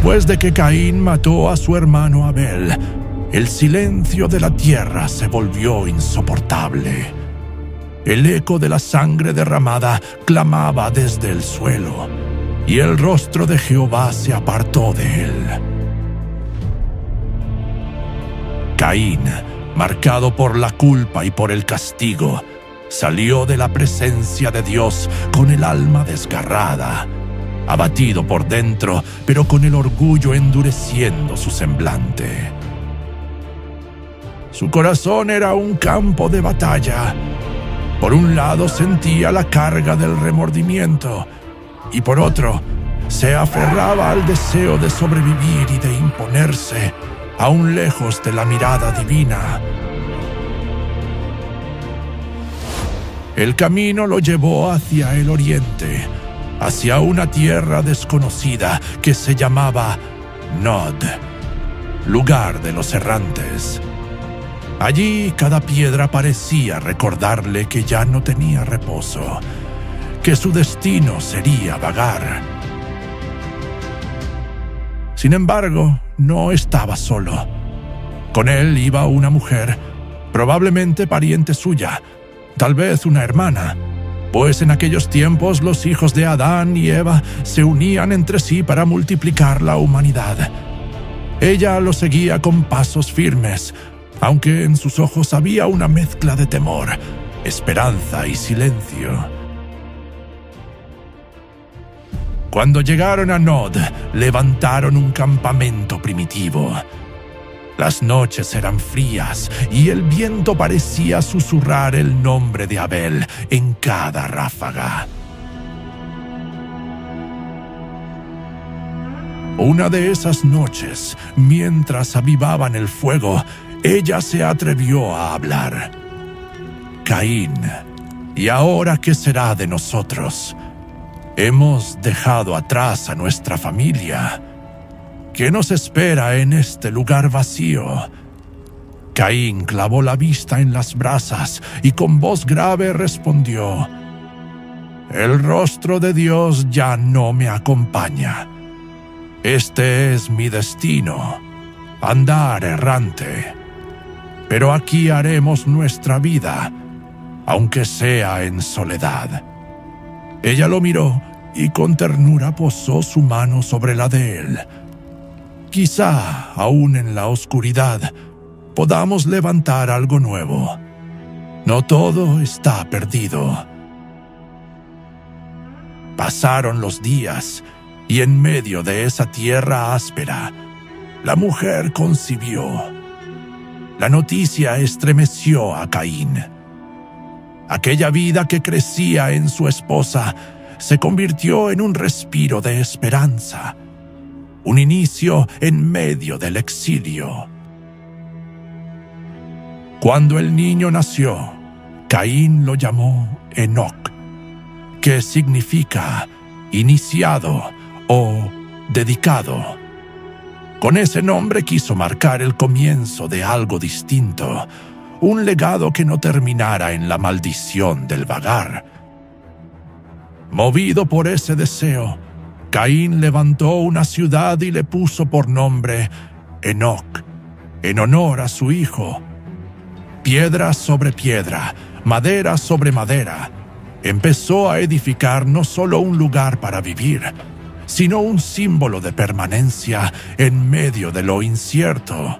Después de que Caín mató a su hermano Abel, el silencio de la tierra se volvió insoportable. El eco de la sangre derramada clamaba desde el suelo, y el rostro de Jehová se apartó de él. Caín, marcado por la culpa y por el castigo, salió de la presencia de Dios con el alma desgarrada, abatido por dentro, pero con el orgullo endureciendo su semblante. Su corazón era un campo de batalla. Por un lado sentía la carga del remordimiento, y por otro, se aferraba al deseo de sobrevivir y de imponerse, aún lejos de la mirada divina. El camino lo llevó hacia el oriente, hacia una tierra desconocida que se llamaba Nod, lugar de los errantes. Allí cada piedra parecía recordarle que ya no tenía reposo, que su destino sería vagar. Sin embargo, no estaba solo. Con él iba una mujer, probablemente pariente suya, tal vez una hermana, pues en aquellos tiempos los hijos de Adán y Eva se unían entre sí para multiplicar la humanidad. Ella lo seguía con pasos firmes, aunque en sus ojos había una mezcla de temor, esperanza y silencio. Cuando llegaron a Nod, levantaron un campamento primitivo. Las noches eran frías y el viento parecía susurrar el nombre de Abel en cada ráfaga. Una de esas noches, mientras avivaban el fuego, ella se atrevió a hablar. Caín, ¿y ahora qué será de nosotros? Hemos dejado atrás a nuestra familia. ¿Qué nos espera en este lugar vacío? Caín clavó la vista en las brasas y con voz grave respondió: El rostro de Dios ya no me acompaña. Este es mi destino, andar errante. Pero aquí haremos nuestra vida, aunque sea en soledad. Ella lo miró y con ternura posó su mano sobre la de él. Quizá, aún en la oscuridad, podamos levantar algo nuevo. No todo está perdido. Pasaron los días, y en medio de esa tierra áspera, la mujer concibió. La noticia estremeció a Caín. Aquella vida que crecía en su esposa se convirtió en un respiro de esperanza, un inicio en medio del exilio. Cuando el niño nació, Caín lo llamó Enoc, que significa iniciado o dedicado. Con ese nombre quiso marcar el comienzo de algo distinto, un legado que no terminara en la maldición del vagar. Movido por ese deseo, Caín levantó una ciudad y le puso por nombre Enoc, en honor a su hijo. Piedra sobre piedra, madera sobre madera, empezó a edificar no solo un lugar para vivir, sino un símbolo de permanencia en medio de lo incierto.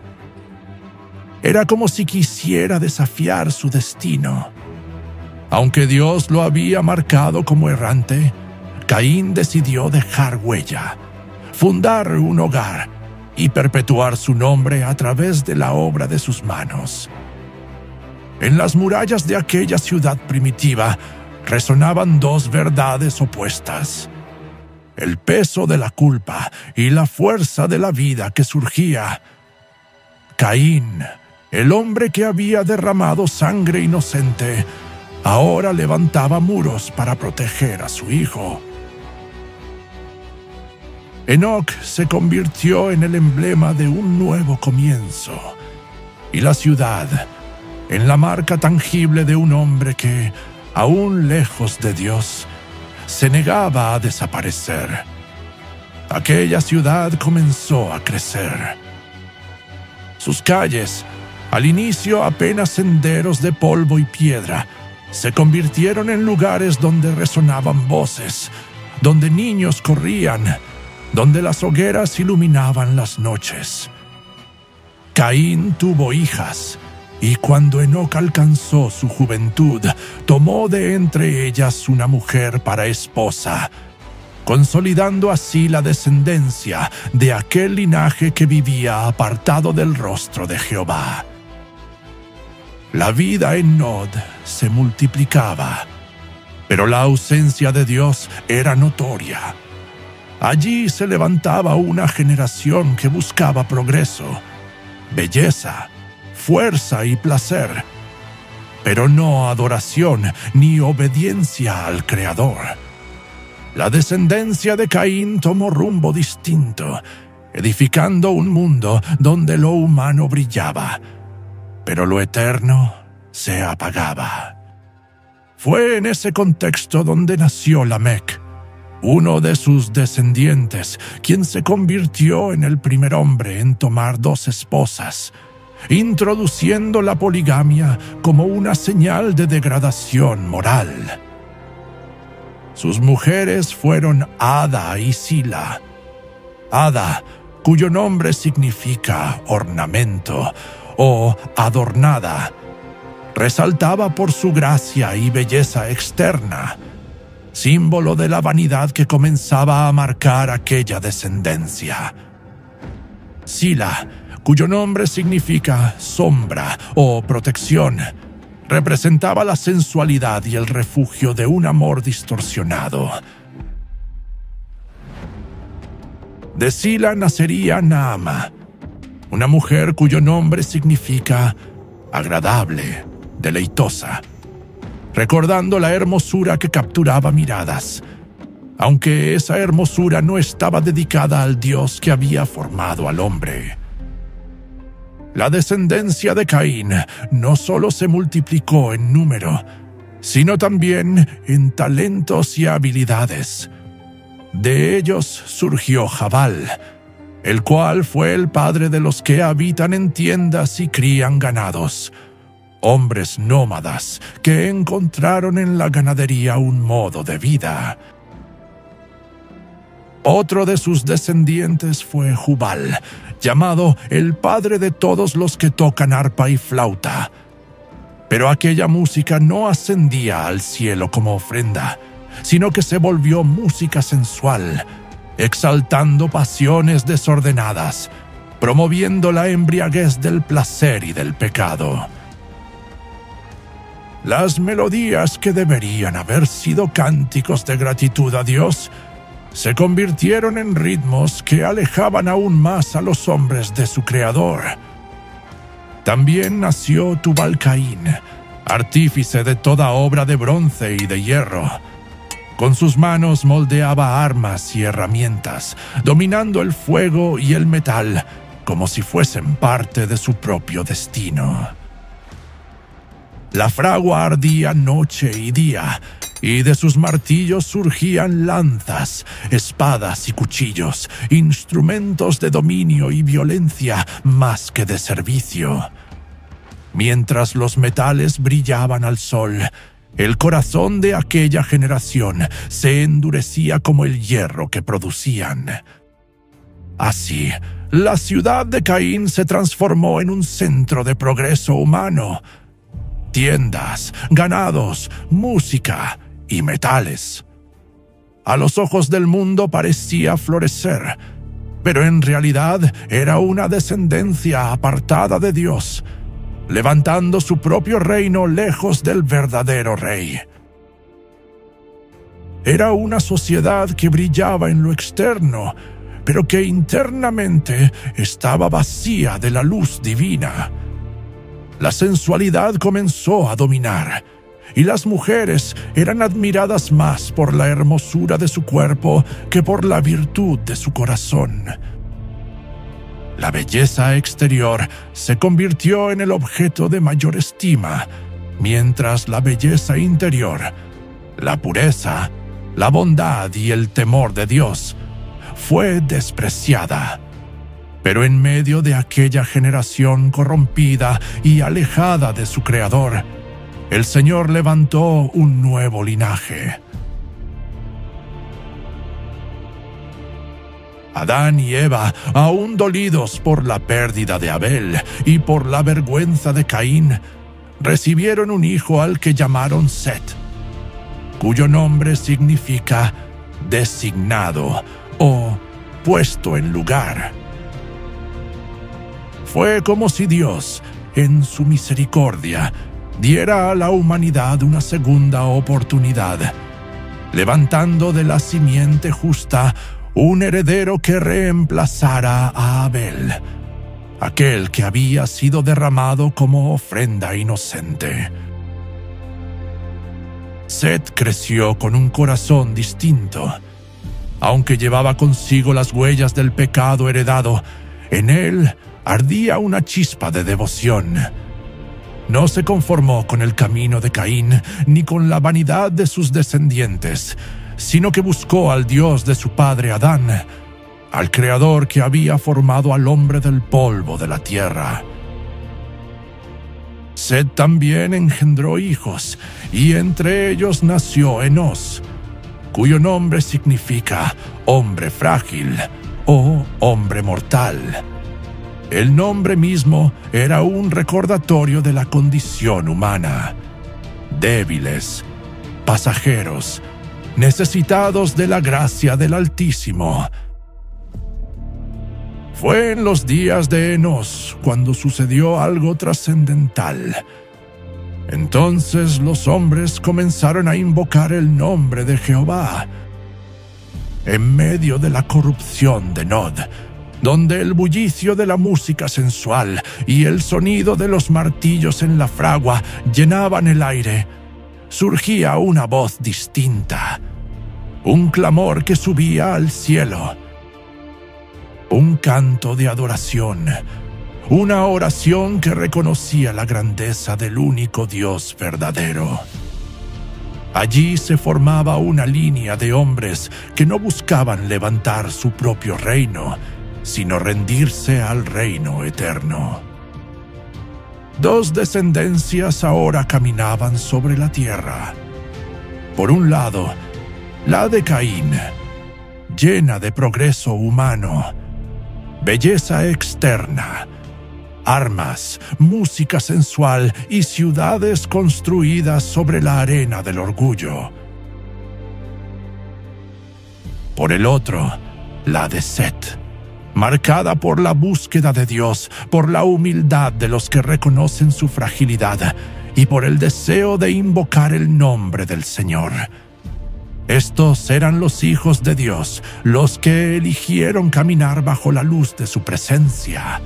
Era como si quisiera desafiar su destino. Aunque Dios lo había marcado como errante, Caín decidió dejar huella, fundar un hogar y perpetuar su nombre a través de la obra de sus manos. En las murallas de aquella ciudad primitiva resonaban dos verdades opuestas: el peso de la culpa y la fuerza de la vida que surgía. Caín, el hombre que había derramado sangre inocente, ahora levantaba muros para proteger a su hijo. Enoc se convirtió en el emblema de un nuevo comienzo, y la ciudad en la marca tangible de un hombre que, aún lejos de Dios, se negaba a desaparecer. aquella ciudad comenzó a crecer. Sus calles, al inicio apenas senderos de polvo y piedra, se convirtieron en lugares donde resonaban voces, donde niños corrían, donde las hogueras iluminaban las noches. Caín tuvo hijas, y cuando Enoc alcanzó su juventud, tomó de entre ellas una mujer para esposa, consolidando así la descendencia de aquel linaje que vivía apartado del rostro de Jehová. La vida en Nod se multiplicaba, pero la ausencia de Dios era notoria. Allí se levantaba una generación que buscaba progreso, belleza, fuerza y placer, pero no adoración ni obediencia al Creador. La descendencia de Caín tomó rumbo distinto, edificando un mundo donde lo humano brillaba, pero lo eterno se apagaba. Fue en ese contexto donde nació Lamec, uno de sus descendientes, quien se convirtió en el primer hombre en tomar 2 esposas, introduciendo la poligamia como una señal de degradación moral. Sus mujeres fueron Ada y Sila. Ada, cuyo nombre significa ornamento o adornada, resaltaba por su gracia y belleza externa, símbolo de la vanidad que comenzaba a marcar aquella descendencia. Sila, cuyo nombre significa sombra o protección, representaba la sensualidad y el refugio de un amor distorsionado. De Sila nacería Naama, una mujer cuyo nombre significa agradable, deleitosa, recordando la hermosura que capturaba miradas, aunque esa hermosura no estaba dedicada al Dios que había formado al hombre. La descendencia de Caín no solo se multiplicó en número, sino también en talentos y habilidades. De ellos surgió Jabal, el cual fue el padre de los que habitan en tiendas y crían ganados, hombres nómadas que encontraron en la ganadería un modo de vida. Otro de sus descendientes fue Jubal, llamado el padre de todos los que tocan arpa y flauta. Pero aquella música no ascendía al cielo como ofrenda, sino que se volvió música sensual, exaltando pasiones desordenadas, promoviendo la embriaguez del placer y del pecado. Las melodías que deberían haber sido cánticos de gratitud a Dios se convirtieron en ritmos que alejaban aún más a los hombres de su Creador. También nació Tubal-Caín, artífice de toda obra de bronce y de hierro. Con sus manos moldeaba armas y herramientas, dominando el fuego y el metal como si fuesen parte de su propio destino. La fragua ardía noche y día, y de sus martillos surgían lanzas, espadas y cuchillos, instrumentos de dominio y violencia más que de servicio. Mientras los metales brillaban al sol, el corazón de aquella generación se endurecía como el hierro que producían. Así, la ciudad de Caín se transformó en un centro de progreso humano. Tiendas, ganados, música y metales. A los ojos del mundo parecía florecer, pero en realidad era una descendencia apartada de Dios, levantando su propio reino lejos del verdadero rey. Era una sociedad que brillaba en lo externo, pero que internamente estaba vacía de la luz divina. La sensualidad comenzó a dominar, y las mujeres eran admiradas más por la hermosura de su cuerpo que por la virtud de su corazón. La belleza exterior se convirtió en el objeto de mayor estima, mientras la belleza interior, la pureza, la bondad y el temor de Dios fue despreciada. Pero en medio de aquella generación corrompida y alejada de su Creador, el Señor levantó un nuevo linaje. Adán y Eva, aún dolidos por la pérdida de Abel y por la vergüenza de Caín, recibieron un hijo al que llamaron Set, cuyo nombre significa designado o puesto en lugar. Fue como si Dios, en su misericordia, diera a la humanidad una segunda oportunidad, levantando de la simiente justa un heredero que reemplazara a Abel, aquel que había sido derramado como ofrenda inocente. Set creció con un corazón distinto. Aunque llevaba consigo las huellas del pecado heredado, en él ardía una chispa de devoción. No se conformó con el camino de Caín ni con la vanidad de sus descendientes, sino que buscó al Dios de su padre Adán, al Creador que había formado al hombre del polvo de la tierra. Set también engendró hijos, y entre ellos nació Enós, cuyo nombre significa hombre frágil o hombre mortal. El nombre mismo era un recordatorio de la condición humana: débiles, pasajeros, necesitados de la gracia del Altísimo. Fue en los días de Enós cuando sucedió algo trascendental. Entonces los hombres comenzaron a invocar el nombre de Jehová. En medio de la corrupción de Nod, donde el bullicio de la música sensual y el sonido de los martillos en la fragua llenaban el aire, surgía una voz distinta, un clamor que subía al cielo, un canto de adoración, una oración que reconocía la grandeza del único Dios verdadero. Allí se formaba una línea de hombres que no buscaban levantar su propio reino, sino rendirse al reino eterno. Dos descendencias ahora caminaban sobre la tierra. Por un lado, la de Caín, llena de progreso humano, belleza externa, armas, música sensual y ciudades construidas sobre la arena del orgullo. Por el otro, la de Set, marcada por la búsqueda de Dios, por la humildad de los que reconocen su fragilidad y por el deseo de invocar el nombre del Señor. Estos eran los hijos de Dios, los que eligieron caminar bajo la luz de su presencia.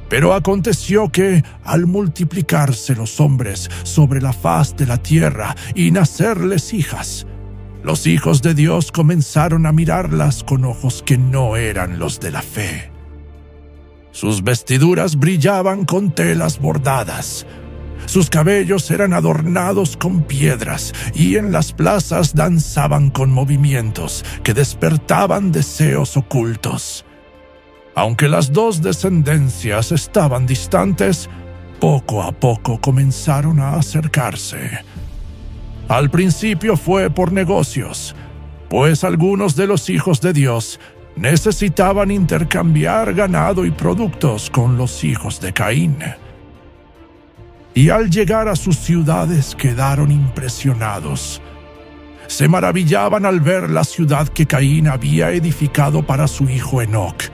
Pero aconteció que, al multiplicarse los hombres sobre la faz de la tierra y nacerles hijas, los hijos de Dios comenzaron a mirarlas con ojos que no eran los de la fe. Sus vestiduras brillaban con telas bordadas, sus cabellos eran adornados con piedras y en las plazas danzaban con movimientos que despertaban deseos ocultos. Aunque las dos descendencias estaban distantes, poco a poco comenzaron a acercarse. Al principio fue por negocios, pues algunos de los hijos de Dios necesitaban intercambiar ganado y productos con los hijos de Caín. Y al llegar a sus ciudades quedaron impresionados. Se maravillaban al ver la ciudad que Caín había edificado para su hijo Enoc.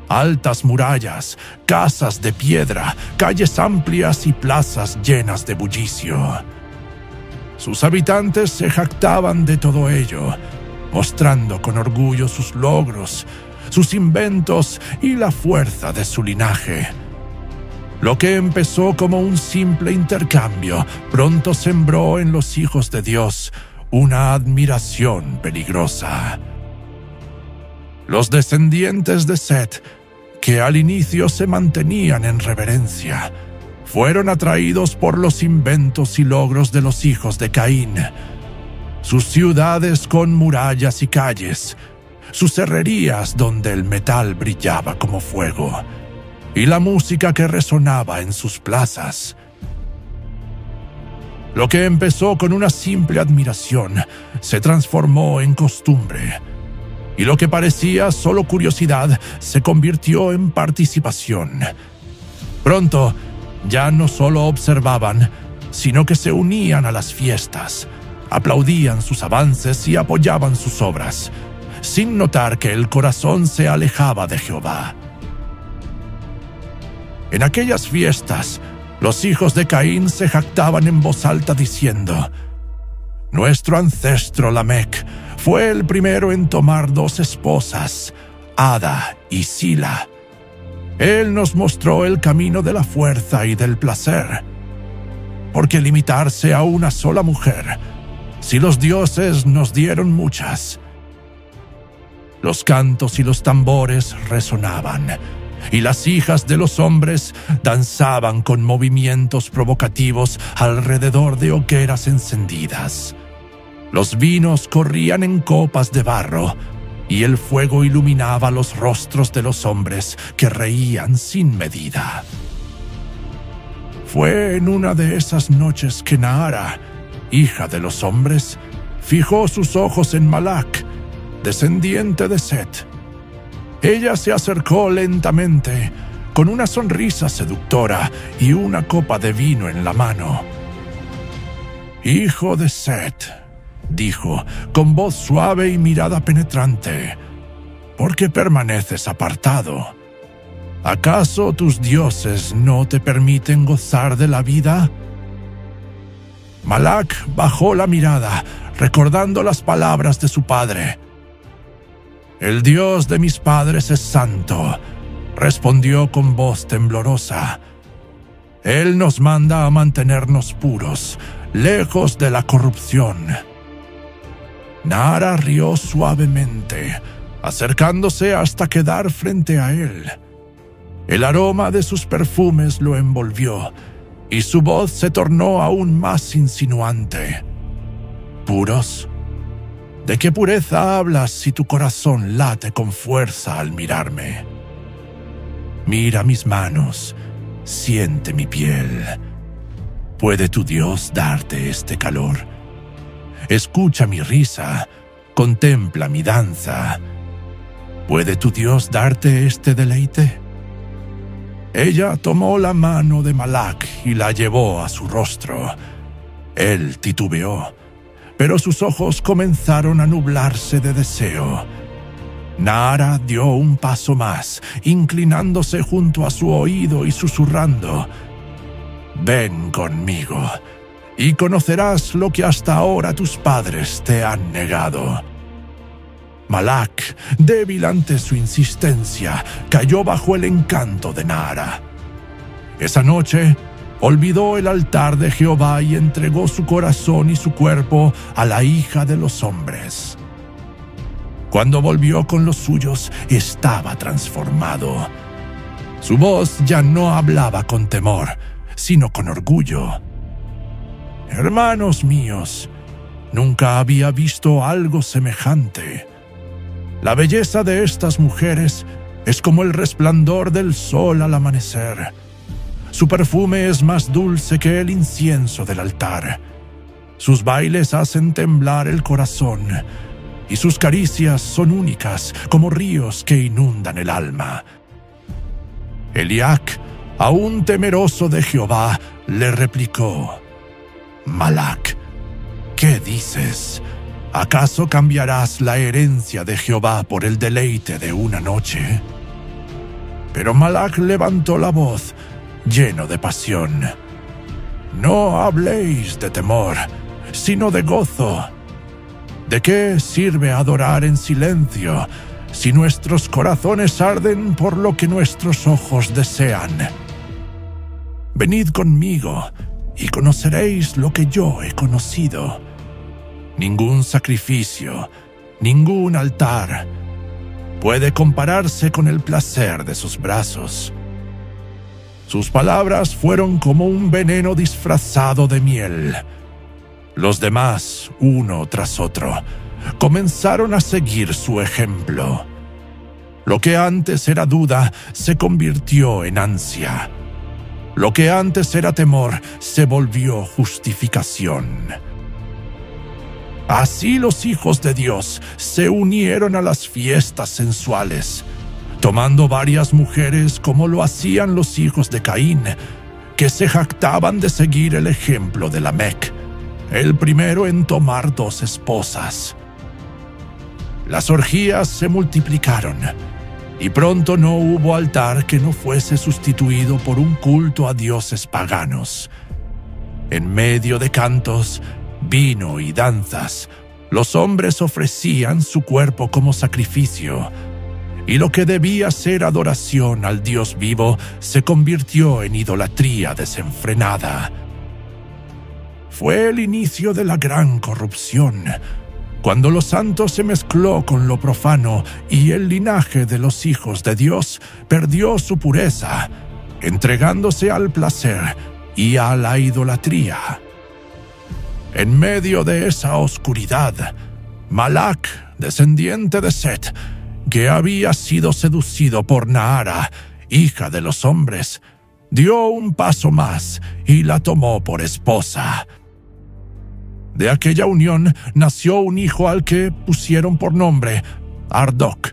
Altas murallas, casas de piedra, calles amplias y plazas llenas de bullicio. Sus habitantes se jactaban de todo ello, mostrando con orgullo sus logros, sus inventos y la fuerza de su linaje. Lo que empezó como un simple intercambio, pronto sembró en los hijos de Dios una admiración peligrosa. Los descendientes de Set, que al inicio se mantenían en reverencia, fueron atraídos por los inventos y logros de los hijos de Caín. Sus ciudades con murallas y calles, sus herrerías donde el metal brillaba como fuego, y la música que resonaba en sus plazas. Lo que empezó con una simple admiración se transformó en costumbre, y lo que parecía solo curiosidad se convirtió en participación. Pronto, ya no solo observaban, sino que se unían a las fiestas, aplaudían sus avances y apoyaban sus obras, sin notar que el corazón se alejaba de Jehová. En aquellas fiestas, los hijos de Caín se jactaban en voz alta diciendo: «Nuestro ancestro Lamec fue el primero en tomar 2 esposas, Ada y Sila. Él nos mostró el camino de la fuerza y del placer. ¿Por qué limitarse a una sola mujer, si los dioses nos dieron muchas?» Los cantos y los tambores resonaban, y las hijas de los hombres danzaban con movimientos provocativos alrededor de hogueras encendidas. Los vinos corrían en copas de barro, y el fuego iluminaba los rostros de los hombres que reían sin medida. Fue en una de esas noches que Nahara, hija de los hombres, fijó sus ojos en Malac, descendiente de Set. Ella se acercó lentamente, con una sonrisa seductora y una copa de vino en la mano. «Hijo de Set», dijo, con voz suave y mirada penetrante, «¿por qué permaneces apartado? ¿Acaso tus dioses no te permiten gozar de la vida?» Malac bajó la mirada, recordando las palabras de su padre. «El Dios de mis padres es santo», respondió con voz temblorosa. «Él nos manda a mantenernos puros, lejos de la corrupción». Nahara rió suavemente, acercándose hasta quedar frente a él. El aroma de sus perfumes lo envolvió, y su voz se tornó aún más insinuante. «¿Puros? ¿De qué pureza hablas si tu corazón late con fuerza al mirarme? Mira mis manos, siente mi piel. ¿Puede tu Dios darte este calor? Escucha mi risa, contempla mi danza. ¿Puede tu Dios darte este deleite?» Ella tomó la mano de Malac y la llevó a su rostro. Él titubeó, pero sus ojos comenzaron a nublarse de deseo. Nahara dio un paso más, inclinándose junto a su oído y susurrando: «Ven conmigo, y conocerás lo que hasta ahora tus padres te han negado». Malac, débil ante su insistencia, cayó bajo el encanto de Nahara. Esa noche, olvidó el altar de Jehová y entregó su corazón y su cuerpo a la hija de los hombres. Cuando volvió con los suyos, estaba transformado. Su voz ya no hablaba con temor, sino con orgullo. «Hermanos míos, nunca había visto algo semejante. La belleza de estas mujeres es como el resplandor del sol al amanecer. Su perfume es más dulce que el incienso del altar. Sus bailes hacen temblar el corazón, y sus caricias son únicas como ríos que inundan el alma». Eliac, aún temeroso de Jehová, le replicó: «Malac, ¿qué dices? ¿Acaso cambiarás la herencia de Jehová por el deleite de una noche?» Pero Malac levantó la voz, lleno de pasión. «No habléis de temor, sino de gozo. ¿De qué sirve adorar en silencio si nuestros corazones arden por lo que nuestros ojos desean? Venid conmigo y conoceréis lo que yo he conocido. Ningún sacrificio, ningún altar puede compararse con el placer de sus brazos». Sus palabras fueron como un veneno disfrazado de miel. Los demás, uno tras otro, comenzaron a seguir su ejemplo. Lo que antes era duda se convirtió en ansia. Lo que antes era temor se volvió justificación. Así los hijos de Dios se unieron a las fiestas sensuales, tomando varias mujeres como lo hacían los hijos de Caín, que se jactaban de seguir el ejemplo de Lamec, el primero en tomar 2 esposas. Las orgías se multiplicaron, y pronto no hubo altar que no fuese sustituido por un culto a dioses paganos. En medio de cantos, vino y danzas, los hombres ofrecían su cuerpo como sacrificio, y lo que debía ser adoración al Dios vivo se convirtió en idolatría desenfrenada. Fue el inicio de la gran corrupción, cuando lo santo se mezcló con lo profano y el linaje de los hijos de Dios perdió su pureza, entregándose al placer y a la idolatría. En medio de esa oscuridad, Malac, descendiente de Set, que había sido seducido por Nahara, hija de los hombres, dio un paso más y la tomó por esposa. De aquella unión nació un hijo al que pusieron por nombre Ardok,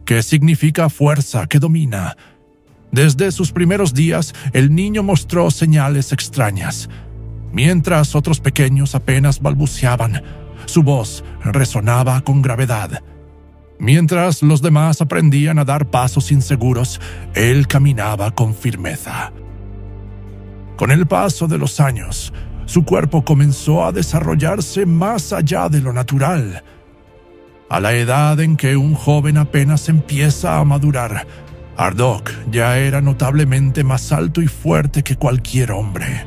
que significa fuerza que domina. Desde sus primeros días, el niño mostró señales extrañas. Mientras otros pequeños apenas balbuceaban, su voz resonaba con gravedad. Mientras los demás aprendían a dar pasos inseguros, él caminaba con firmeza. Con el paso de los años, su cuerpo comenzó a desarrollarse más allá de lo natural. A la edad en que un joven apenas empieza a madurar, Ardok ya era notablemente más alto y fuerte que cualquier hombre.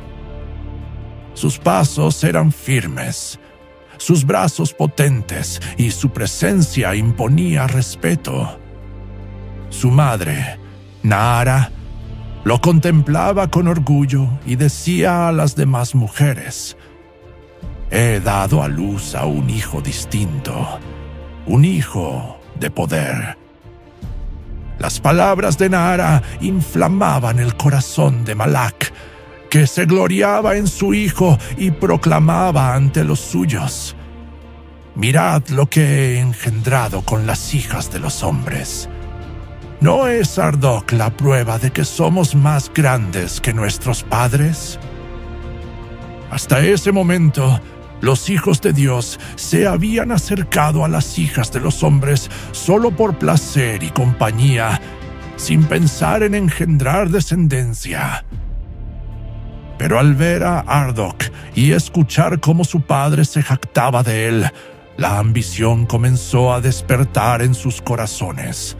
Sus pasos eran firmes, sus brazos potentes y su presencia imponía respeto. Su madre, Nahara, lo contemplaba con orgullo y decía a las demás mujeres: «He dado a luz a un hijo distinto, un hijo de poder». Las palabras de Nahara inflamaban el corazón de Malac, que se gloriaba en su hijo y proclamaba ante los suyos: «Mirad lo que he engendrado con las hijas de los hombres». ¿No es Ardok la prueba de que somos más grandes que nuestros padres? Hasta ese momento, los hijos de Dios se habían acercado a las hijas de los hombres solo por placer y compañía, sin pensar en engendrar descendencia. Pero al ver a Ardok y escuchar cómo su padre se jactaba de él, la ambición comenzó a despertar en sus corazones.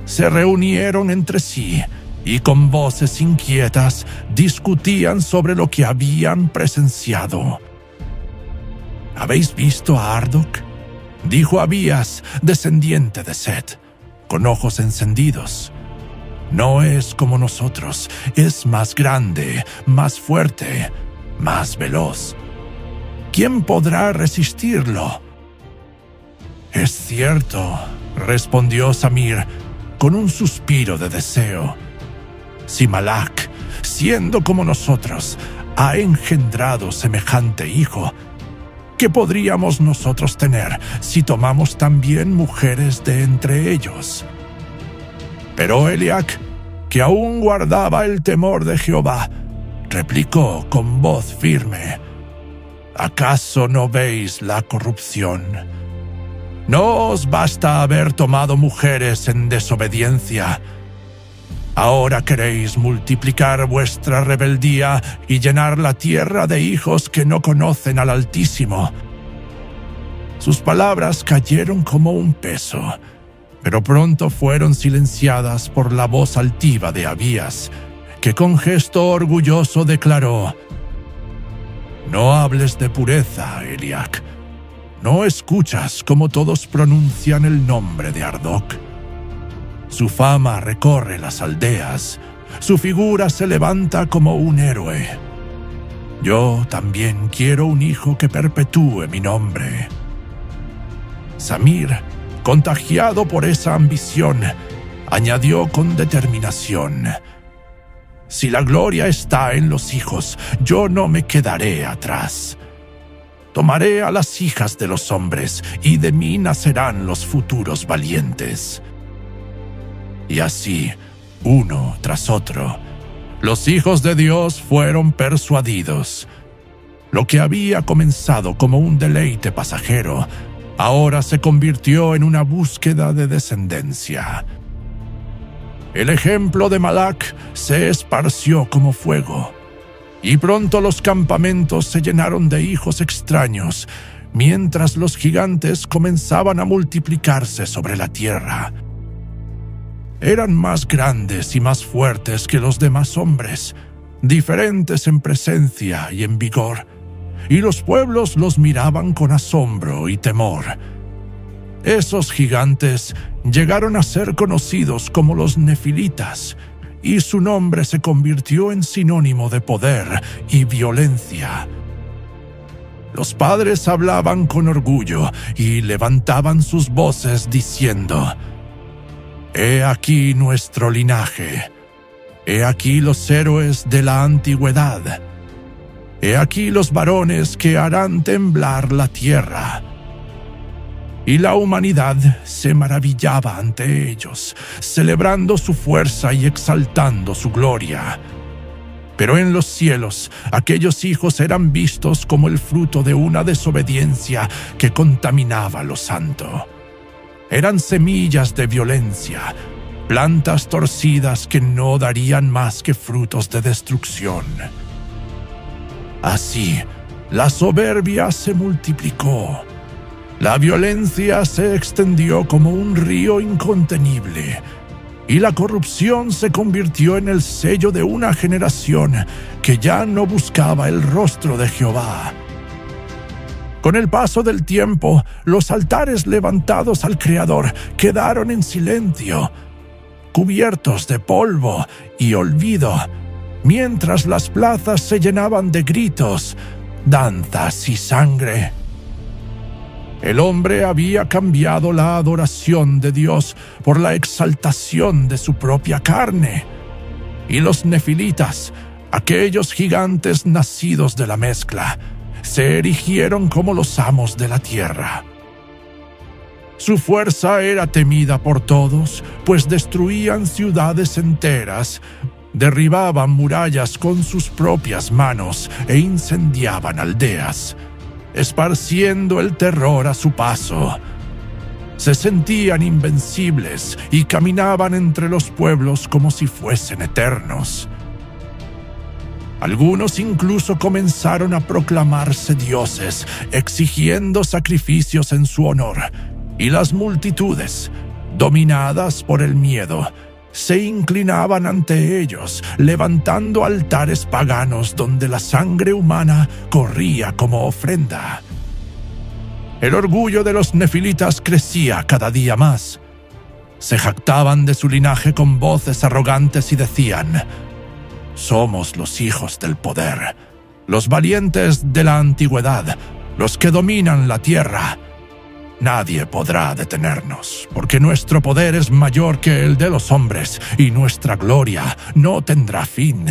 Se reunieron entre sí y con voces inquietas discutían sobre lo que habían presenciado. ¿Habéis visto a Ardok?, dijo Abías, descendiente de Set, con ojos encendidos. No es como nosotros, es más grande, más fuerte, más veloz. ¿Quién podrá resistirlo? Es cierto, respondió Samir, con un suspiro de deseo. Si Malac, siendo como nosotros, ha engendrado semejante hijo, ¿qué podríamos nosotros tener si tomamos también mujeres de entre ellos? Pero Eliac, que aún guardaba el temor de Jehová, replicó con voz firme: ¿acaso no veis la corrupción? ¿No os basta haber tomado mujeres en desobediencia? Ahora queréis multiplicar vuestra rebeldía y llenar la tierra de hijos que no conocen al Altísimo. Sus palabras cayeron como un peso, pero pronto fueron silenciadas por la voz altiva de Abías, que con gesto orgulloso declaró: «No hables de pureza, Eliac. ¿No escuchas cómo todos pronuncian el nombre de Ardok? Su fama recorre las aldeas, su figura se levanta como un héroe. Yo también quiero un hijo que perpetúe mi nombre». Samir, contagiado por esa ambición, añadió con determinación: «Si la gloria está en los hijos, yo no me quedaré atrás. Tomaré a las hijas de los hombres, y de mí nacerán los futuros valientes». Y así, uno tras otro, los hijos de Dios fueron persuadidos. Lo que había comenzado como un deleite pasajero, ahora se convirtió en una búsqueda de descendencia. El ejemplo de Malak se esparció como fuego, y pronto los campamentos se llenaron de hijos extraños, mientras los gigantes comenzaban a multiplicarse sobre la tierra. Eran más grandes y más fuertes que los demás hombres, diferentes en presencia y en vigor, y los pueblos los miraban con asombro y temor. Esos gigantes llegaron a ser conocidos como los nefilitas, y su nombre se convirtió en sinónimo de poder y violencia. Los padres hablaban con orgullo y levantaban sus voces diciendo: «He aquí nuestro linaje, he aquí los héroes de la antigüedad, he aquí los varones que harán temblar la tierra». Y la humanidad se maravillaba ante ellos, celebrando su fuerza y exaltando su gloria. Pero en los cielos, aquellos hijos eran vistos como el fruto de una desobediencia que contaminaba lo santo. Eran semillas de violencia, plantas torcidas que no darían más que frutos de destrucción. Así, la soberbia se multiplicó. La violencia se extendió como un río incontenible, y la corrupción se convirtió en el sello de una generación que ya no buscaba el rostro de Jehová. Con el paso del tiempo, los altares levantados al Creador quedaron en silencio, cubiertos de polvo y olvido, mientras las plazas se llenaban de gritos, danzas y sangre. El hombre había cambiado la adoración de Dios por la exaltación de su propia carne, y los nefilitas, aquellos gigantes nacidos de la mezcla, se erigieron como los amos de la tierra. Su fuerza era temida por todos, pues destruían ciudades enteras, derribaban murallas con sus propias manos e incendiaban aldeas, esparciendo el terror a su paso. Se sentían invencibles y caminaban entre los pueblos como si fuesen eternos. Algunos incluso comenzaron a proclamarse dioses, exigiendo sacrificios en su honor, y las multitudes, dominadas por el miedo, se inclinaban ante ellos, levantando altares paganos donde la sangre humana corría como ofrenda. El orgullo de los nefilitas crecía cada día más. Se jactaban de su linaje con voces arrogantes y decían: «Somos los hijos del poder, los valientes de la antigüedad, los que dominan la tierra. Nadie podrá detenernos, porque nuestro poder es mayor que el de los hombres, y nuestra gloria no tendrá fin».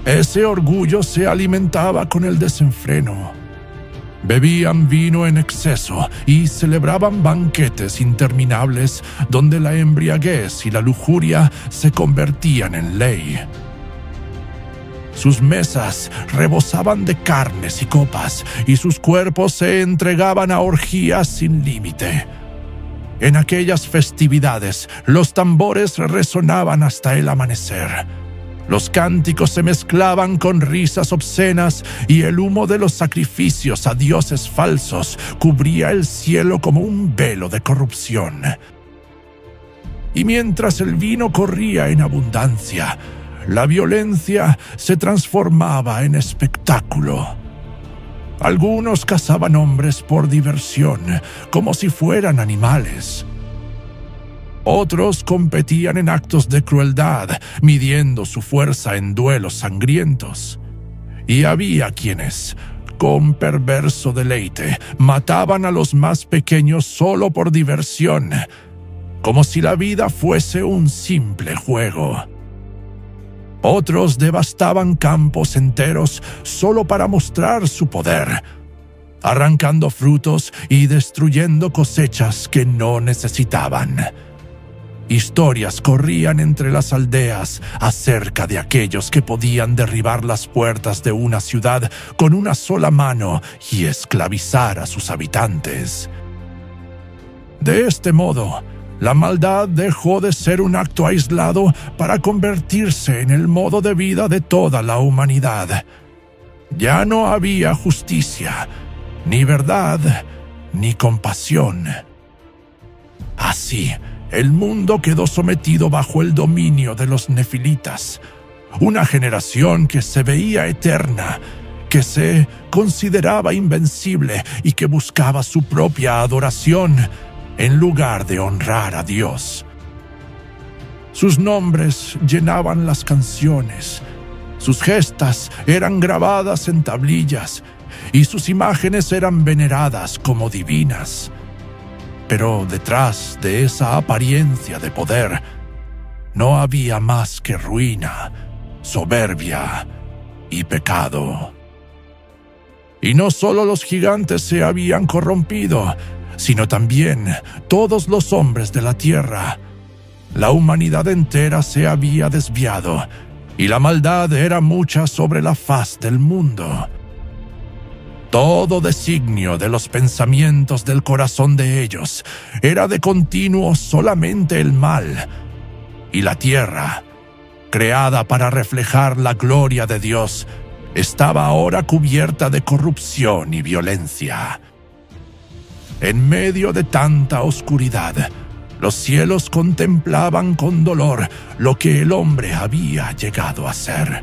Ese orgullo se alimentaba con el desenfreno. Bebían vino en exceso y celebraban banquetes interminables donde la embriaguez y la lujuria se convertían en ley. Sus mesas rebosaban de carnes y copas, y sus cuerpos se entregaban a orgías sin límite. En aquellas festividades, los tambores resonaban hasta el amanecer. Los cánticos se mezclaban con risas obscenas, y el humo de los sacrificios a dioses falsos cubría el cielo como un velo de corrupción. Y mientras el vino corría en abundancia, la violencia se transformaba en espectáculo. Algunos cazaban hombres por diversión, como si fueran animales. Otros competían en actos de crueldad, midiendo su fuerza en duelos sangrientos. Y había quienes, con perverso deleite, mataban a los más pequeños solo por diversión, como si la vida fuese un simple juego. Otros devastaban campos enteros solo para mostrar su poder, arrancando frutos y destruyendo cosechas que no necesitaban. Historias corrían entre las aldeas acerca de aquellos que podían derribar las puertas de una ciudad con una sola mano y esclavizar a sus habitantes. De este modo, la maldad dejó de ser un acto aislado para convertirse en el modo de vida de toda la humanidad. Ya no había justicia, ni verdad, ni compasión. Así, el mundo quedó sometido bajo el dominio de los nefilitas, una generación que se veía eterna, que se consideraba invencible y que buscaba su propia adoración en lugar de honrar a Dios. Sus nombres llenaban las canciones, sus gestas eran grabadas en tablillas y sus imágenes eran veneradas como divinas. Pero detrás de esa apariencia de poder, no había más que ruina, soberbia y pecado. Y no solo los gigantes se habían corrompido, sino también todos los hombres de la tierra. La humanidad entera se había desviado, y la maldad era mucha sobre la faz del mundo. Todo designio de los pensamientos del corazón de ellos era de continuo solamente el mal, y la tierra, creada para reflejar la gloria de Dios, estaba ahora cubierta de corrupción y violencia. En medio de tanta oscuridad, los cielos contemplaban con dolor lo que el hombre había llegado a ser.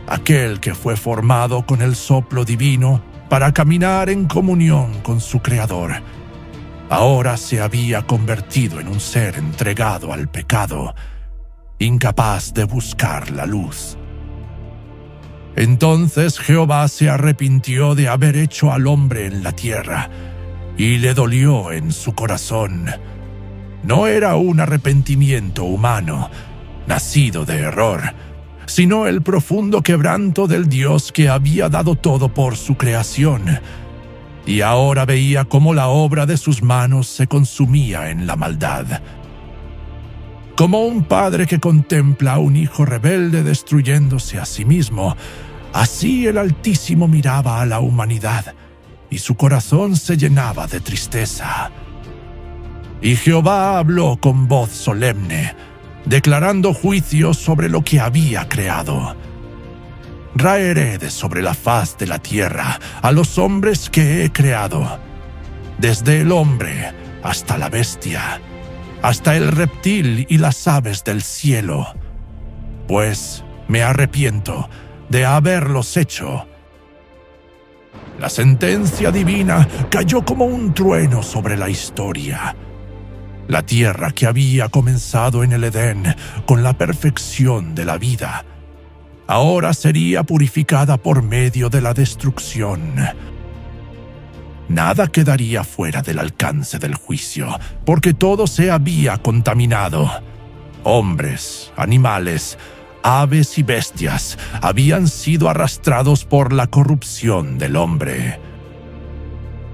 Aquel que fue formado con el soplo divino para caminar en comunión con su Creador, ahora se había convertido en un ser entregado al pecado, incapaz de buscar la luz. Entonces Jehová se arrepintió de haber hecho al hombre en la tierra, y le dolió en su corazón. No era un arrepentimiento humano, nacido de error, sino el profundo quebranto del Dios que había dado todo por su creación, y ahora veía cómo la obra de sus manos se consumía en la maldad. Como un padre que contempla a un hijo rebelde destruyéndose a sí mismo, así el Altísimo miraba a la humanidad, y su corazón se llenaba de tristeza. Y Jehová habló con voz solemne, declarando juicio sobre lo que había creado. Raeré de sobre la faz de la tierra a los hombres que he creado, desde el hombre hasta la bestia, hasta el reptil y las aves del cielo, pues me arrepiento de haberlos hecho. La sentencia divina cayó como un trueno sobre la historia. La tierra que había comenzado en el Edén con la perfección de la vida, ahora sería purificada por medio de la destrucción. Nada quedaría fuera del alcance del juicio, porque todo se había contaminado. Hombres, animales, aves y bestias habían sido arrastrados por la corrupción del hombre.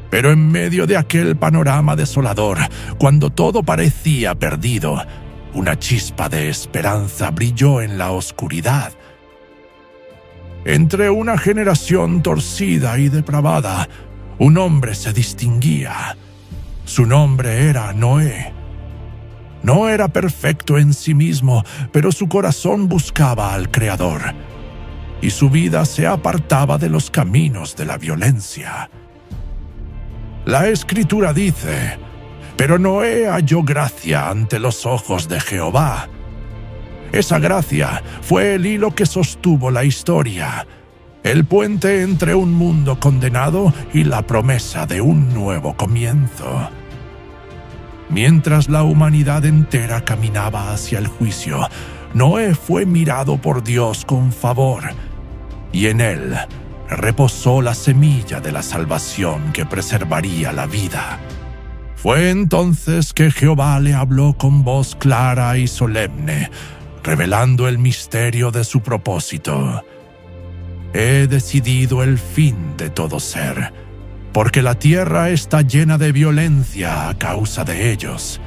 Pero en medio de aquel panorama desolador, cuando todo parecía perdido, una chispa de esperanza brilló en la oscuridad. Entre una generación torcida y depravada, un hombre se distinguía. Su nombre era Noé. No era perfecto en sí mismo, pero su corazón buscaba al Creador, y su vida se apartaba de los caminos de la violencia. La Escritura dice: «Pero Noé halló gracia ante los ojos de Jehová». Esa gracia fue el hilo que sostuvo la historia, el puente entre un mundo condenado y la promesa de un nuevo comienzo. Mientras la humanidad entera caminaba hacia el juicio, Noé fue mirado por Dios con favor, y en él reposó la semilla de la salvación que preservaría la vida. Fue entonces que Jehová le habló con voz clara y solemne, revelando el misterio de su propósito. He decidido el fin de todo ser, porque la tierra está llena de violencia a causa de ellos.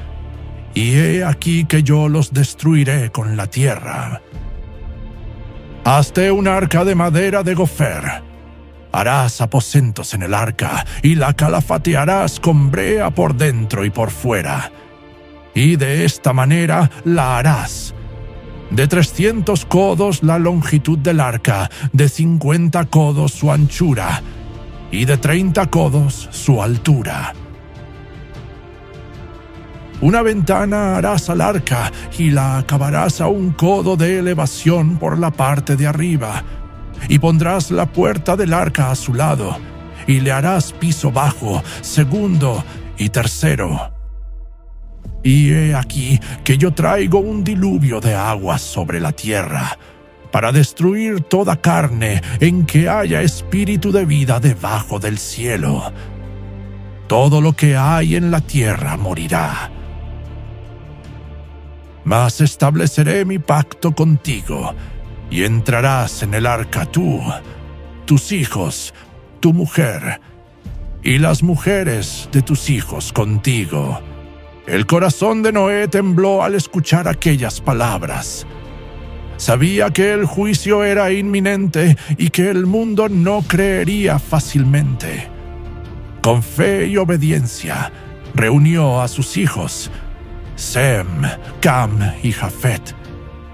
Y he aquí que yo los destruiré con la tierra. Hazte un arca de madera de gofer. Harás aposentos en el arca, y la calafatearás con brea por dentro y por fuera. Y de esta manera la harás. De 300 codos la longitud del arca, de 50 codos su anchura, y de 30 codos su altura. Una ventana harás al arca, y la acabarás a 1 codo de elevación por la parte de arriba. Y pondrás la puerta del arca a su lado, y le harás piso bajo, segundo y tercero. Y he aquí que yo traigo un diluvio de aguas sobre la tierra, para destruir toda carne en que haya espíritu de vida debajo del cielo. Todo lo que hay en la tierra morirá. Mas estableceré mi pacto contigo, y entrarás en el arca tú, tus hijos, tu mujer, y las mujeres de tus hijos contigo. El corazón de Noé tembló al escuchar aquellas palabras. Sabía que el juicio era inminente y que el mundo no creería fácilmente. Con fe y obediencia, reunió a sus hijos, Sem, Cam y Jafet,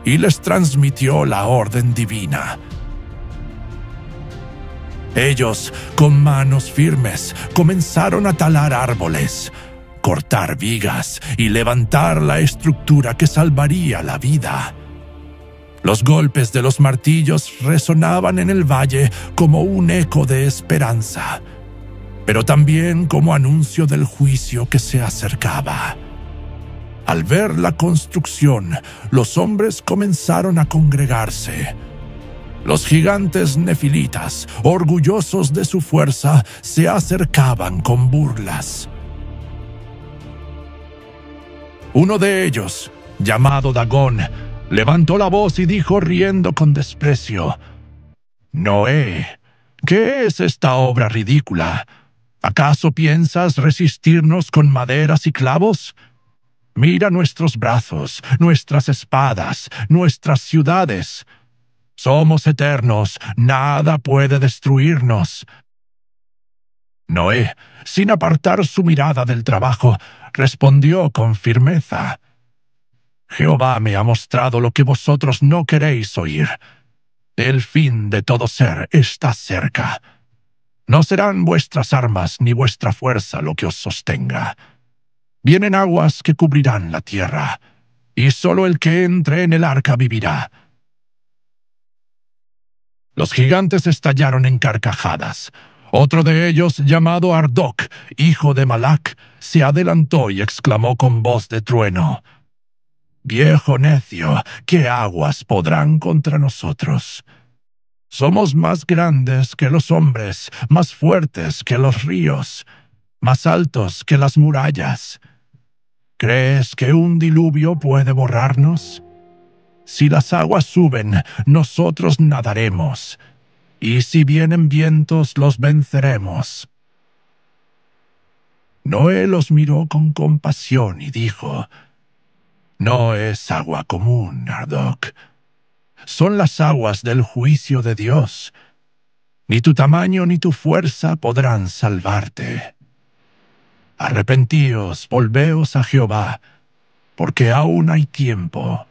y les transmitió la orden divina. Ellos, con manos firmes, comenzaron a talar árboles, cortar vigas y levantar la estructura que salvaría la vida. Los golpes de los martillos resonaban en el valle como un eco de esperanza, pero también como anuncio del juicio que se acercaba. Al ver la construcción, los hombres comenzaron a congregarse. Los gigantes nefilitas, orgullosos de su fuerza, se acercaban con burlas. Uno de ellos, llamado Dagón, levantó la voz y dijo riendo con desprecio: «Noé, ¿qué es esta obra ridícula? ¿Acaso piensas resistirnos con maderas y clavos? Mira nuestros brazos, nuestras espadas, nuestras ciudades. Somos eternos, nada puede destruirnos». Noé, sin apartar su mirada del trabajo, respondió con firmeza: «Jehová me ha mostrado lo que vosotros no queréis oír. El fin de todo ser está cerca. No serán vuestras armas ni vuestra fuerza lo que os sostenga. Vienen aguas que cubrirán la tierra, y solo el que entre en el arca vivirá». Los gigantes estallaron en carcajadas. Otro de ellos, llamado Ardoc, hijo de Malac, se adelantó y exclamó con voz de trueno: «Viejo necio, ¿qué aguas podrán contra nosotros? Somos más grandes que los hombres, más fuertes que los ríos, más altos que las murallas. ¿Crees que un diluvio puede borrarnos? Si las aguas suben, nosotros nadaremos, y si vienen vientos, los venceremos». Noé los miró con compasión y dijo: «No es agua común, Ardoc. Son las aguas del juicio de Dios. Ni tu tamaño ni tu fuerza podrán salvarte. Arrepentíos, volveos a Jehová, porque aún hay tiempo».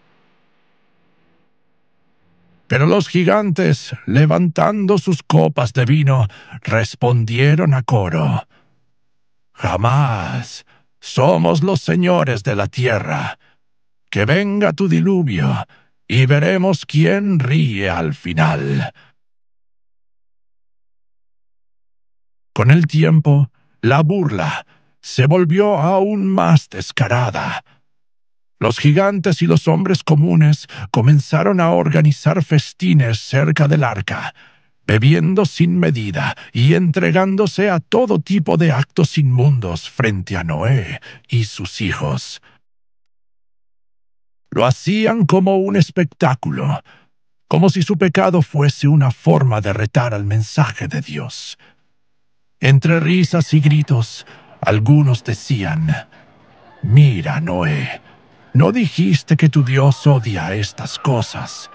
Pero los gigantes, levantando sus copas de vino, respondieron a coro: «Jamás. Somos los señores de la tierra. Que venga tu diluvio, y veremos quién ríe al final». Con el tiempo, la burla se volvió aún más descarada. Los gigantes y los hombres comunes comenzaron a organizar festines cerca del arca, bebiendo sin medida y entregándose a todo tipo de actos inmundos frente a Noé y sus hijos. Lo hacían como un espectáculo, como si su pecado fuese una forma de retar al mensaje de Dios. Entre risas y gritos, algunos decían: «Mira, Noé, ¿no dijiste que tu Dios odia estas cosas?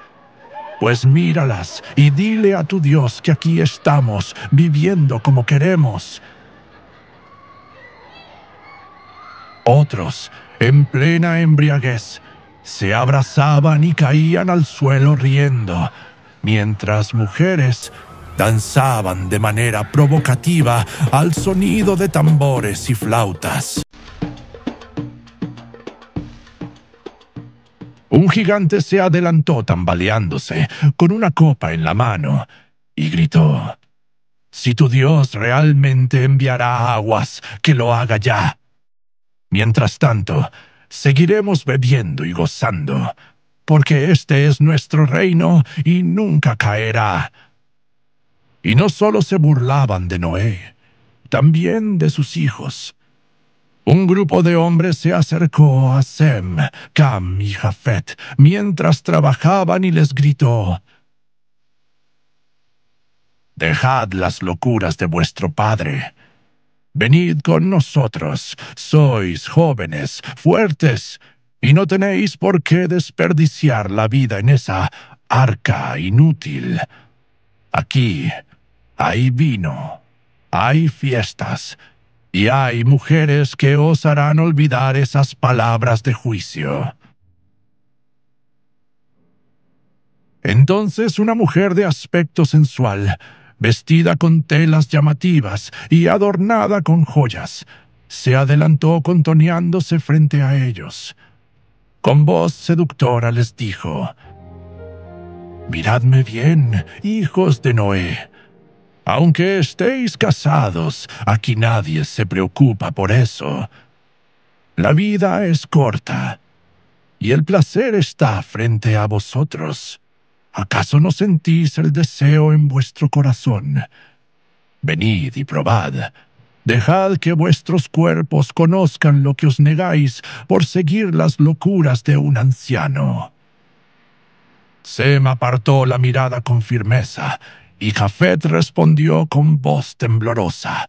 Pues míralas y dile a tu Dios que aquí estamos, viviendo como queremos». Otros, en plena embriaguez, se abrazaban y caían al suelo riendo, mientras mujeres danzaban de manera provocativa al sonido de tambores y flautas. Un gigante se adelantó tambaleándose, con una copa en la mano, y gritó: «Si tu Dios realmente enviará aguas, que lo haga ya. Mientras tanto, seguiremos bebiendo y gozando, porque este es nuestro reino y nunca caerá». Y no solo se burlaban de Noé, también de sus hijos. Un grupo de hombres se acercó a Sem, Cam y Jafet mientras trabajaban y les gritó: «Dejad las locuras de vuestro padre. Venid con nosotros, sois jóvenes, fuertes, y no tenéis por qué desperdiciar la vida en esa arca inútil. Aquí hay vino, hay fiestas, y hay mujeres que os harán olvidar esas palabras de juicio». Entonces una mujer de aspecto sensual, vestida con telas llamativas y adornada con joyas, se adelantó contoneándose frente a ellos. Con voz seductora les dijo: «Miradme bien, hijos de Noé. Aunque estéis casados, aquí nadie se preocupa por eso. La vida es corta, y el placer está frente a vosotros. ¿Acaso no sentís el deseo en vuestro corazón? Venid y probad. Dejad que vuestros cuerpos conozcan lo que os negáis por seguir las locuras de un anciano». Sem apartó la mirada con firmeza, y Jafet respondió con voz temblorosa: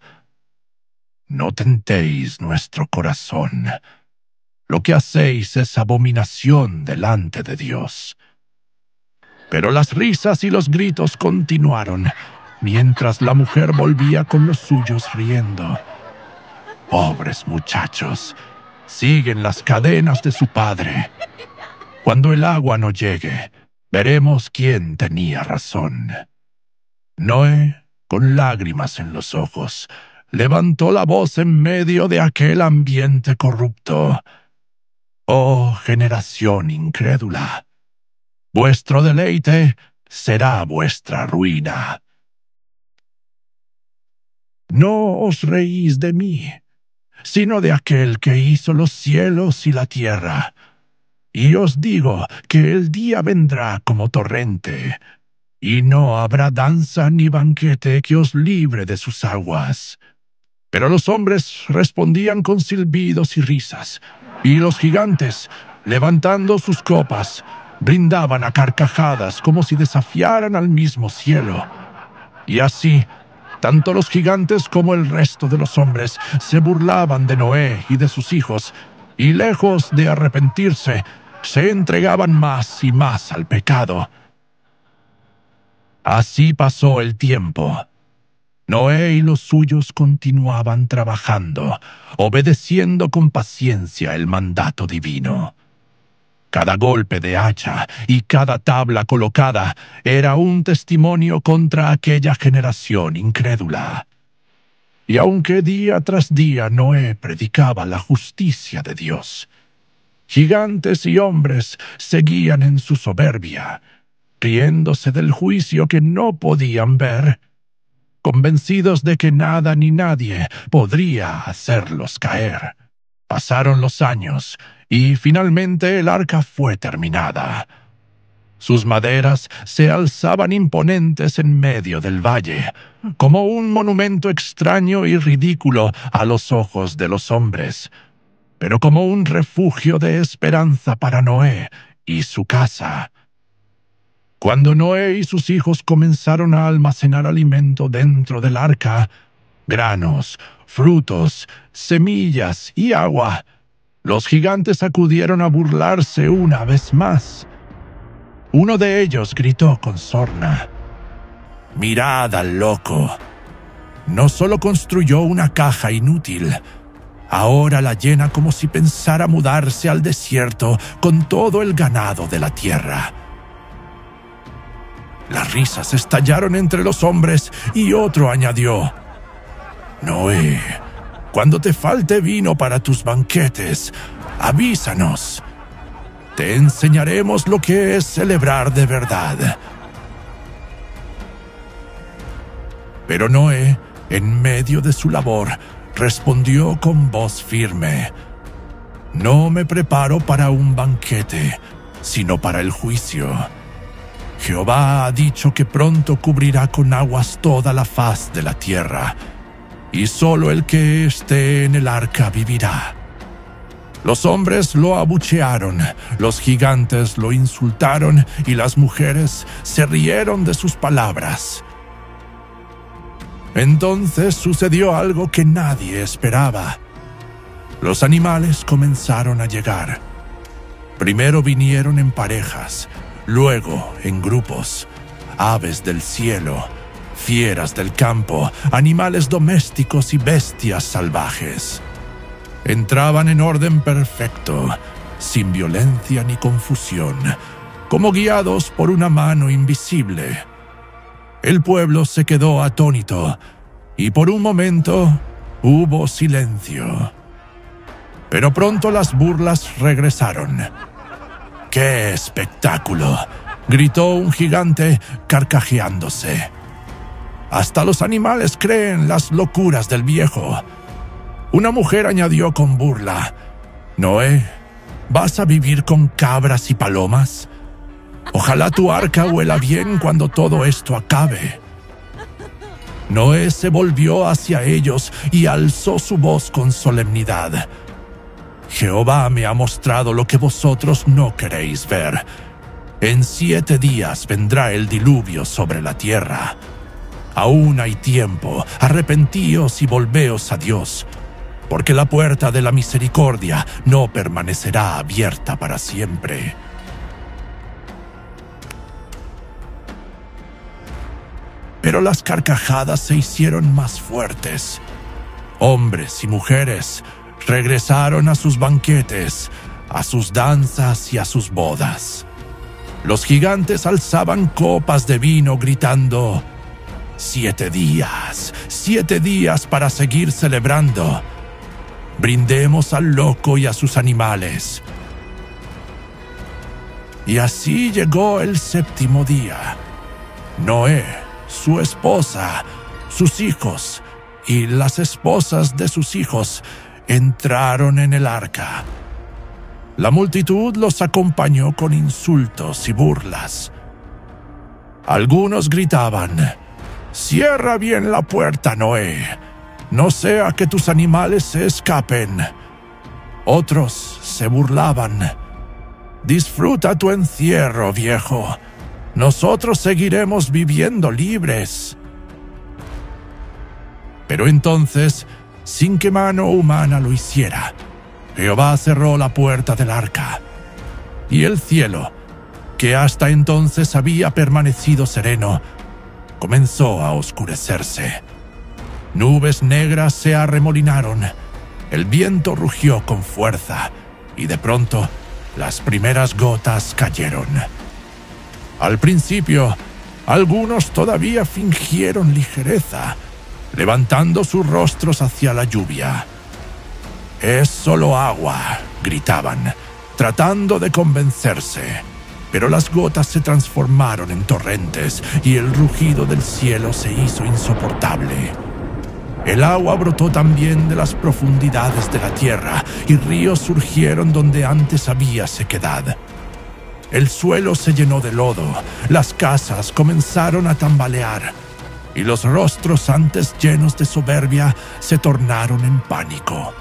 «No tentéis nuestro corazón. Lo que hacéis es abominación delante de Dios». Pero las risas y los gritos continuaron, mientras la mujer volvía con los suyos riendo. «Pobres muchachos, siguen las cadenas de su padre. Cuando el agua no llegue, veremos quién tenía razón». Noé, con lágrimas en los ojos, levantó la voz en medio de aquel ambiente corrupto: «Oh generación incrédula, vuestro deleite será vuestra ruina. No os reís de mí, sino de aquel que hizo los cielos y la tierra. Y os digo que el día vendrá como torrente, y no habrá danza ni banquete que os libre de sus aguas». Pero los hombres respondían con silbidos y risas, y los gigantes, levantando sus copas, brindaban a carcajadas como si desafiaran al mismo cielo. Y así, tanto los gigantes como el resto de los hombres se burlaban de Noé y de sus hijos, y lejos de arrepentirse, se entregaban más y más al pecado. Así pasó el tiempo. Noé y los suyos continuaban trabajando, obedeciendo con paciencia el mandato divino. Cada golpe de hacha y cada tabla colocada era un testimonio contra aquella generación incrédula. Y aunque día tras día Noé predicaba la justicia de Dios, gigantes y hombres seguían en su soberbia, riéndose del juicio que no podían ver, convencidos de que nada ni nadie podría hacerlos caer. Pasaron los años y finalmente el arca fue terminada. Sus maderas se alzaban imponentes en medio del valle, como un monumento extraño y ridículo a los ojos de los hombres, pero como un refugio de esperanza para Noé y su casa. Cuando Noé y sus hijos comenzaron a almacenar alimento dentro del arca, granos, frutos, semillas y agua, los gigantes acudieron a burlarse una vez más. Uno de ellos gritó con sorna: «Mirad al loco. No solo construyó una caja inútil, ahora la llena como si pensara mudarse al desierto con todo el ganado de la tierra». Las risas estallaron entre los hombres y otro añadió: «Noé, cuando te falte vino para tus banquetes, avísanos. Te enseñaremos lo que es celebrar de verdad». Pero Noé, en medio de su labor, respondió con voz firme: «No me preparo para un banquete, sino para el juicio. Jehová ha dicho que pronto cubrirá con aguas toda la faz de la tierra, y solo el que esté en el arca vivirá». Los hombres lo abuchearon, los gigantes lo insultaron y las mujeres se rieron de sus palabras. Entonces sucedió algo que nadie esperaba. Los animales comenzaron a llegar. Primero vinieron en parejas, luego en grupos: aves del cielo, fieras del campo, animales domésticos y bestias salvajes. Entraban en orden perfecto, sin violencia ni confusión, como guiados por una mano invisible. El pueblo se quedó atónito, y por un momento hubo silencio. Pero pronto las burlas regresaron. «¡Qué espectáculo!», gritó un gigante carcajeándose. «Hasta los animales creen las locuras del viejo». Una mujer añadió con burla: «Noé, ¿vas a vivir con cabras y palomas? Ojalá tu arca huela bien cuando todo esto acabe». Noé se volvió hacia ellos y alzó su voz con solemnidad: «Jehová me ha mostrado lo que vosotros no queréis ver. En 7 días vendrá el diluvio sobre la tierra. Aún hay tiempo, arrepentíos y volveos a Dios, porque la puerta de la misericordia no permanecerá abierta para siempre». Pero las carcajadas se hicieron más fuertes. Hombres y mujeres regresaron a sus banquetes, a sus danzas y a sus bodas. Los gigantes alzaban copas de vino gritando: «7 días, 7 días para seguir celebrando. Brindemos al loco y a sus animales». Y así llegó el 7º día. Noé, su esposa, sus hijos y las esposas de sus hijos entraron en el arca. La multitud los acompañó con insultos y burlas. Algunos gritaban: «Cierra bien la puerta, Noé, no sea que tus animales se escapen». Otros se burlaban: «Disfruta tu encierro, viejo. Nosotros seguiremos viviendo libres». Pero entonces, sin que mano humana lo hiciera, Jehová cerró la puerta del arca, y el cielo, que hasta entonces había permanecido sereno, comenzó a oscurecerse. Nubes negras se arremolinaron, el viento rugió con fuerza, y de pronto las primeras gotas cayeron. Al principio, algunos todavía fingieron ligereza, levantando sus rostros hacia la lluvia. «Es solo agua», gritaban, tratando de convencerse. Pero las gotas se transformaron en torrentes y el rugido del cielo se hizo insoportable. El agua brotó también de las profundidades de la tierra y ríos surgieron donde antes había sequedad. El suelo se llenó de lodo, las casas comenzaron a tambalear, y los rostros antes llenos de soberbia se tornaron en pánico.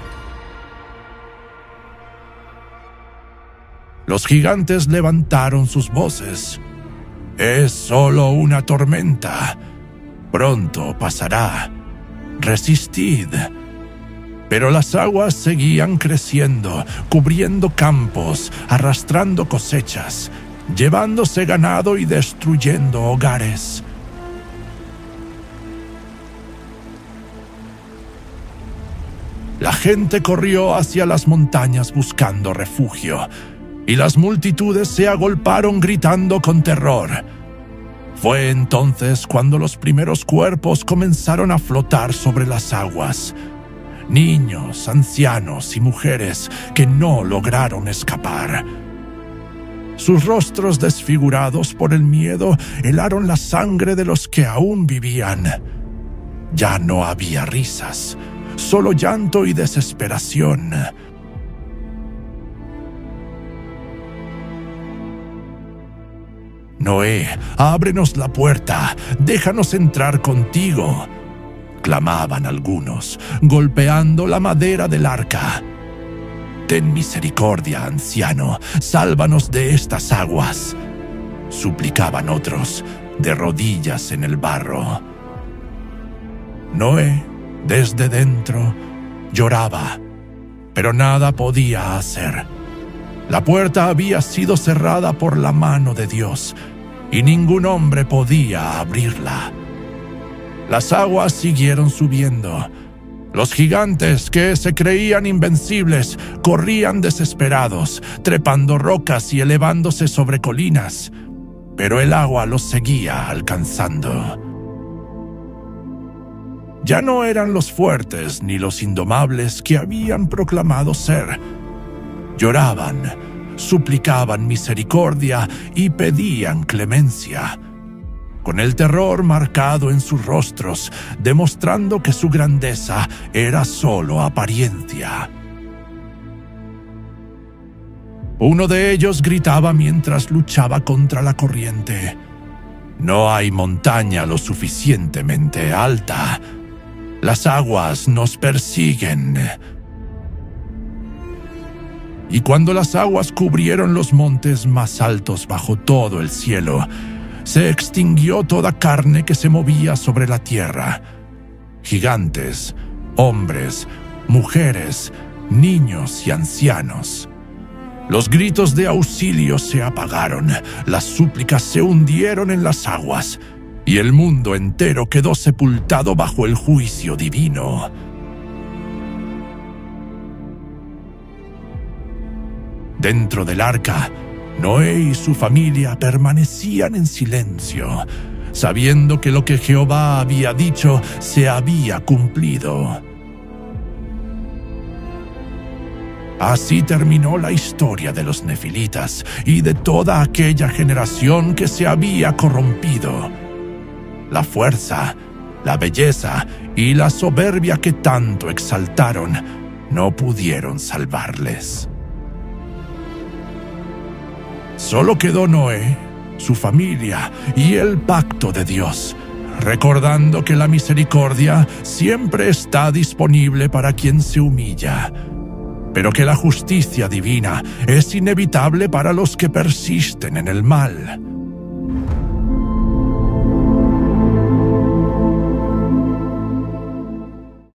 Los gigantes levantaron sus voces. «Es solo una tormenta. Pronto pasará. Resistid». Pero las aguas seguían creciendo, cubriendo campos, arrastrando cosechas, llevándose ganado y destruyendo hogares. La gente corrió hacia las montañas buscando refugio, y las multitudes se agolparon gritando con terror. Fue entonces cuando los primeros cuerpos comenzaron a flotar sobre las aguas. Niños, ancianos y mujeres que no lograron escapar. Sus rostros desfigurados por el miedo helaron la sangre de los que aún vivían. Ya no había risas, solo llanto y desesperación. «Noé, ábrenos la puerta, déjanos entrar contigo», clamaban algunos, golpeando la madera del arca. «Ten misericordia, anciano, sálvanos de estas aguas», suplicaban otros, de rodillas en el barro. Noé, desde dentro, lloraba, pero nada podía hacer. La puerta había sido cerrada por la mano de Dios, y ningún hombre podía abrirla. Las aguas siguieron subiendo. Los gigantes, que se creían invencibles, corrían desesperados, trepando rocas y elevándose sobre colinas, pero el agua los seguía alcanzando. Ya no eran los fuertes ni los indomables que habían proclamado ser. Lloraban, suplicaban misericordia y pedían clemencia, con el terror marcado en sus rostros, demostrando que su grandeza era solo apariencia. Uno de ellos gritaba mientras luchaba contra la corriente: «No hay montaña lo suficientemente alta. Las aguas nos persiguen». Y cuando las aguas cubrieron los montes más altos bajo todo el cielo, se extinguió toda carne que se movía sobre la tierra. Gigantes, hombres, mujeres, niños y ancianos. Los gritos de auxilio se apagaron, las súplicas se hundieron en las aguas, y el mundo entero quedó sepultado bajo el juicio divino. Dentro del arca, Noé y su familia permanecían en silencio, sabiendo que lo que Jehová había dicho se había cumplido. Así terminó la historia de los nefilitas y de toda aquella generación que se había corrompido. La fuerza, la belleza y la soberbia que tanto exaltaron no pudieron salvarles. Solo quedó Noé, su familia y el pacto de Dios, recordando que la misericordia siempre está disponible para quien se humilla, pero que la justicia divina es inevitable para los que persisten en el mal.